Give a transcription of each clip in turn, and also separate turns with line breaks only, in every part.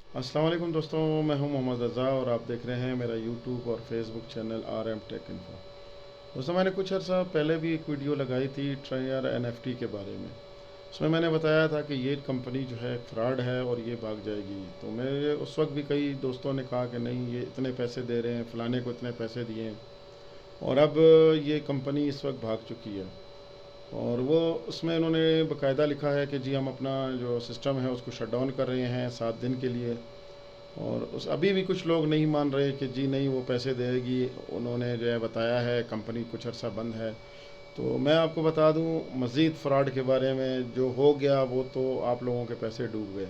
अस्सलाम वालेकुम दोस्तों, मैं हूं मोहम्मद रज़ा और आप देख रहे हैं मेरा यूट्यूब और Facebook channel RM take info. दोस्तों, मैंने कुछ अर्सा पहले भी एक वीडियो लगाई थी ट्रायर NFT के बारे में। उसमें मैंने बताया था कि ये कंपनी जो है फ्रॉड है और ये भाग जाएगी। तो मेरे उस वक्त भी कई दोस्तों ने कहा कि नहीं, ये इतने पैसे दे रहे हैं, फ़लाने को इतने पैसे दिए हैं, और अब ये कंपनी इस वक्त भाग चुकी है। और वो उसमें उन्होंने बाकायदा लिखा है कि जी हम अपना जो सिस्टम है उसको शट डाउन कर रहे हैं 7 दिन के लिए। और उस अभी भी कुछ लोग नहीं मान रहे कि जी नहीं, वो पैसे देगी। उन्होंने जो है बताया है कंपनी कुछ अर्सा बंद है। तो मैं आपको बता दूं मज़ीद फ़्रॉड के बारे में, जो हो गया वो तो आप लोगों के पैसे डूब गए।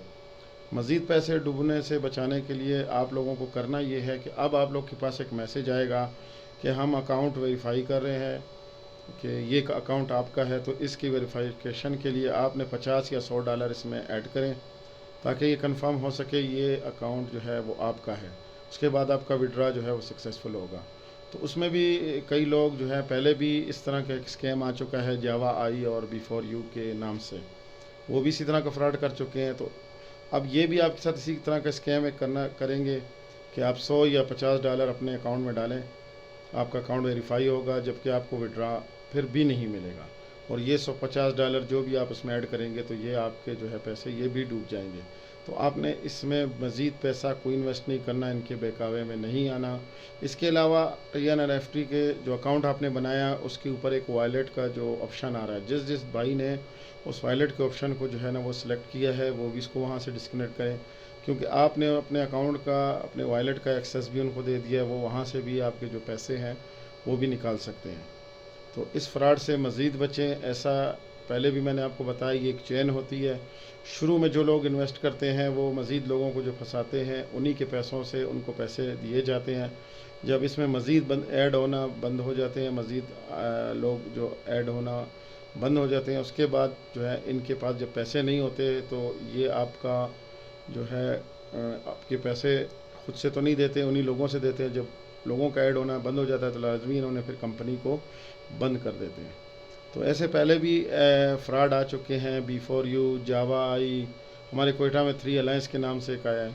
मज़ीद पैसे डूबने से बचाने के लिए आप लोगों को करना ये है कि अब आप लोग के पास एक मैसेज आएगा कि हम अकाउंट वेरीफाई कर रहे हैं, कि ये अकाउंट आपका है। तो इसकी वेरिफिकेशन के लिए आपने 50 या $100 इसमें ऐड करें, ताकि ये कंफर्म हो सके ये अकाउंट जो है वो आपका है। उसके बाद आपका विड्रा जो है वो सक्सेसफुल होगा। तो उसमें भी कई लोग जो है, पहले भी इस तरह का एक स्कैम आ चुका है जावा आई और बिफोर यू के नाम से, वो भी इसी तरह का फ्रॉड कर चुके हैं। तो अब ये भी आपके साथ इसी तरह का स्कैम एक करना करेंगे कि आप 100 या $50 अपने अकाउंट में डालें, आपका अकाउंट वेरीफाई होगा, जबकि आपको विड्रा फिर भी नहीं मिलेगा। और ये $150 जो भी आप उसमें ऐड करेंगे तो ये आपके जो है पैसे ये भी डूब जाएंगे। तो आपने इसमें मज़ीद पैसा कोई इन्वेस्ट नहीं करना, इनके बहकावे में नहीं आना। इसके अलावा TNRFT के जो अकाउंट आपने बनाया उसके ऊपर एक वॉलेट का जो ऑप्शन आ रहा है, जिस जिस भाई ने उस वॉलेट के ऑप्शन को जो है ना वो सिलेक्ट किया है, वो भी इसको वहाँ से डिस्कनेक्ट करें। क्योंकि आपने अपने अकाउंट का, अपने वॉलेट का एक्सेस भी उनको दे दिया है, वो वहाँ से भी आपके जो पैसे हैं वो भी निकाल सकते हैं। तो इस फ्रॉड से मज़ीद बचें। ऐसा पहले भी मैंने आपको बताया, ये एक चेन होती है। शुरू में जो लोग इन्वेस्ट करते हैं वो मज़ीद लोगों को जो फंसाते हैं, उन्हीं के पैसों से उनको पैसे दिए जाते हैं। जब इसमें मज़ीद ऐड होना बंद हो जाते हैं, मज़ीद लोग जो ऐड होना बंद हो जाते हैं, उसके बाद जो है इनके पास जब पैसे नहीं होते तो ये आपका जो है आपके पैसे खुद से तो नहीं देते, उन्हीं लोगों से देते हैं। जब लोगों का ऐड होना बंद हो जाता है तो लाजमी इन्होंने फिर कंपनी को बंद कर देते हैं। तो ऐसे पहले भी फ्रॉड आ चुके हैं, बिफोर यू, जावा आई, हमारे कोयटा में 3 अलायंस के नाम से एक आया है।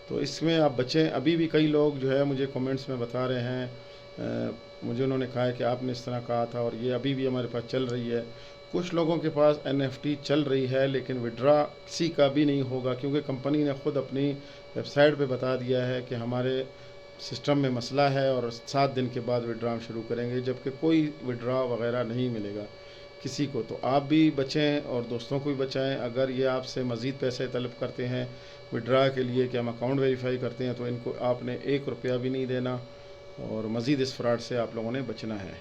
तो इसमें आप बचें। अभी भी कई लोग जो है मुझे कमेंट्स में बता रहे हैं, मुझे उन्होंने कहा है कि आपने इस तरह कहा था, और ये अभी भी हमारे पास चल रही है। कुछ लोगों के पास NFT चल रही है, लेकिन विड्रा किसी का भी नहीं होगा, क्योंकि कंपनी ने खुद अपनी वेबसाइट पे बता दिया है कि हमारे सिस्टम में मसला है और 7 दिन के बाद विड्रा हम शुरू करेंगे, जबकि कोई विड्रा वगैरह नहीं मिलेगा किसी को। तो आप भी बचें और दोस्तों को भी बचाएं। अगर ये आपसे मज़ीद पैसे तलब करते हैं विड्रा के लिए कि हम अकाउंट वेरीफाई करते हैं, तो इनको आपने 1 रुपया भी नहीं देना, और मज़ीद इस फ्रॉड से आप लोगों ने बचना है।